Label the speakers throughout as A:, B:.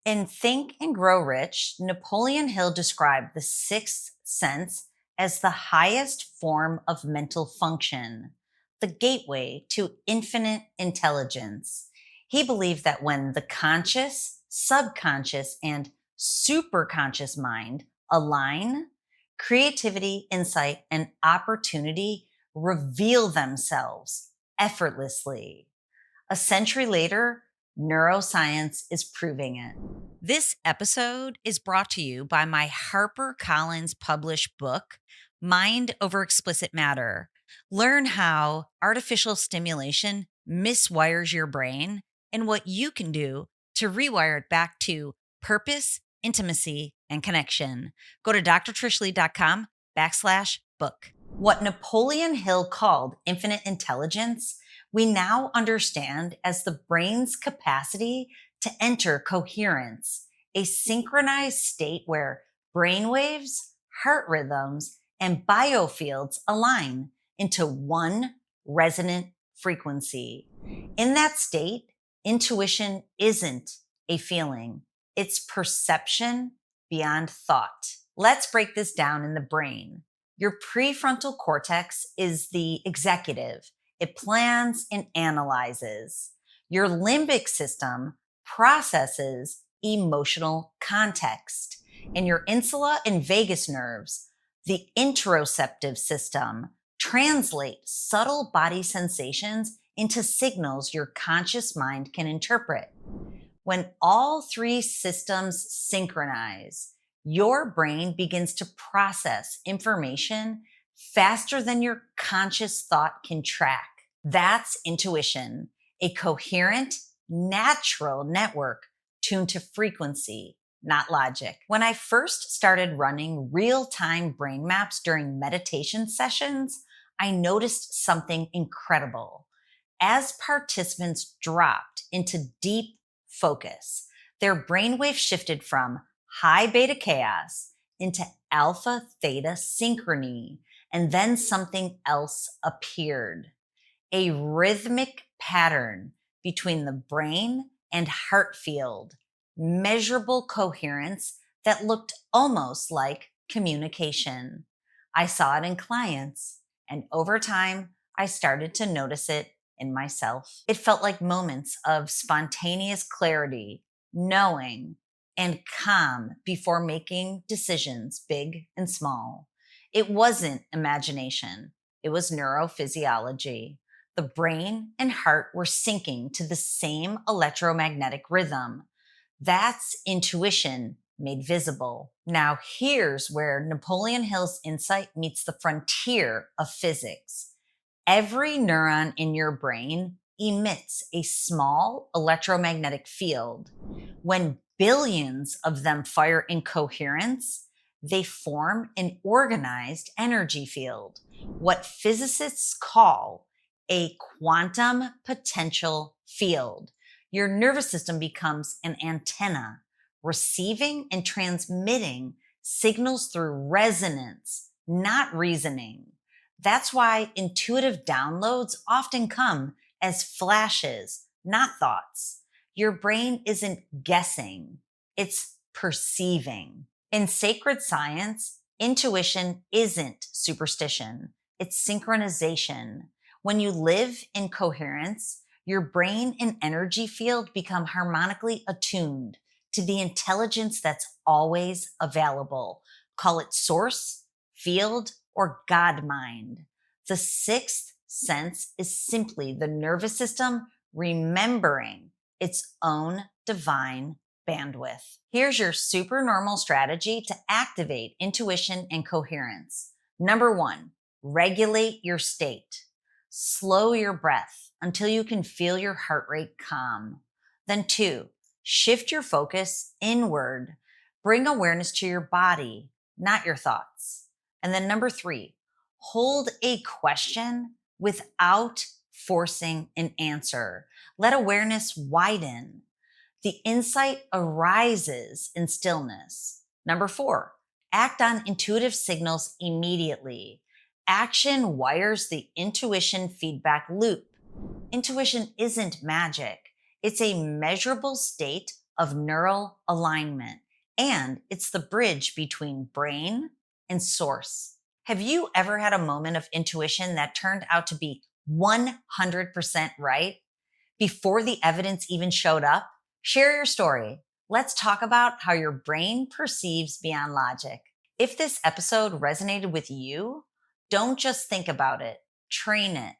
A: In Think and Grow Rich, Napoleon Hill described the sixth sense as the highest form of mental function, the gateway to infinite intelligence. He believed that when the conscious, subconscious, and superconscious mind align, creativity, insight, and opportunity reveal themselves effortlessly. A century later, neuroscience is proving it. This episode is brought to you by my HarperCollins published book, Mind Over Explicit Matter. Learn how artificial stimulation miswires your brain and what you can do to rewire it back to purpose, intimacy, and connection. Go to drtrishleigh.com/book. What Napoleon Hill called infinite intelligence, we now understand as the brain's capacity to enter coherence, a synchronized state where brainwaves, heart rhythms, and biofields align into one resonant frequency. In that state, intuition isn't a feeling, it's perception beyond thought. Let's break this down in the brain. Your prefrontal cortex is the executive. It plans and analyzes. Your limbic system processes emotional context. And your insula and vagus nerves, the interoceptive system, translate subtle body sensations into signals your conscious mind can interpret. When all three systems synchronize, your brain begins to process information faster than your conscious thought can track. That's intuition, a coherent, natural network tuned to frequency, not logic. When I first started running real-time brain maps during meditation sessions, I noticed something incredible. As participants dropped into deep focus, their brainwave shifted from high beta chaos into alpha theta synchrony, and then something else appeared. A rhythmic pattern between the brain and heart field, measurable coherence that looked almost like communication. I saw it in clients, and over time, I started to notice it in myself. It felt like moments of spontaneous clarity, knowing, and calm before making decisions, big and small. It wasn't imagination, it was neurophysiology. The brain and heart were syncing to the same electromagnetic rhythm. That's intuition made visible. Now, here's where Napoleon Hill's insight meets the frontier of physics. Every neuron in your brain emits a small electromagnetic field. When billions of them fire in coherence, they form an organized energy field, what physicists call a quantum potential field. Your nervous system becomes an antenna, receiving and transmitting signals through resonance, not reasoning. That's why intuitive downloads often come as flashes, not thoughts. Your brain isn't guessing, it's perceiving. In sacred science, intuition isn't superstition, it's synchronization. When you live in coherence, your brain and energy field become harmonically attuned to the intelligence that's always available. Call it source, field, or God mind. The sixth sense is simply the nervous system remembering its own divine bandwidth. Here's your supernormal strategy to activate intuition and coherence. Number one, regulate your state. Slow your breath until you can feel your heart rate calm. Then two, shift your focus inward. Bring awareness to your body, not your thoughts. And then number three, hold a question without forcing an answer. Let awareness widen. The insight arises in stillness. Number four, act on intuitive signals immediately. Action wires the intuition feedback loop. Intuition isn't magic. It's a measurable state of neural alignment, and it's the bridge between brain and source. Have you ever had a moment of intuition that turned out to be 100% right before the evidence even showed up? Share your story. Let's talk about how your brain perceives beyond logic. If this episode resonated with you, don't just think about it, train it.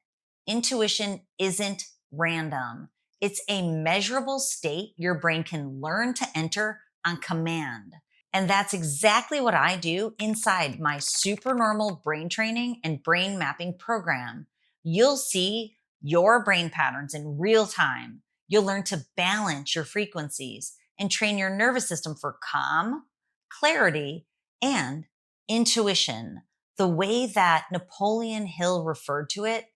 A: Intuition isn't random. It's a measurable state your brain can learn to enter on command. And that's exactly what I do inside my Supernormal brain training and brain mapping program. You'll see your brain patterns in real time. You'll learn to balance your frequencies and train your nervous system for calm, clarity, and intuition, the way that Napoleon Hill referred to it,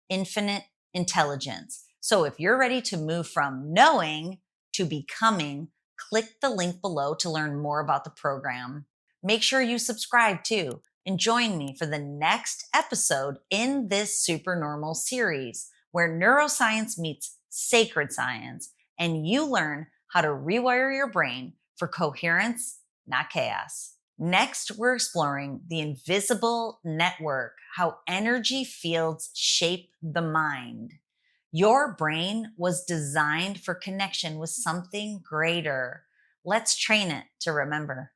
A: infinite intelligence. So if you're ready to move from knowing to becoming, click the link below to learn more about the program. Make sure you subscribe too and join me for the next episode in this Supernormal series where neuroscience meets sacred science and you learn how to rewire your brain for coherence, not chaos. Next, we're exploring the invisible network, how energy fields shape the mind. Your brain was designed for connection with something greater. Let's train it to remember.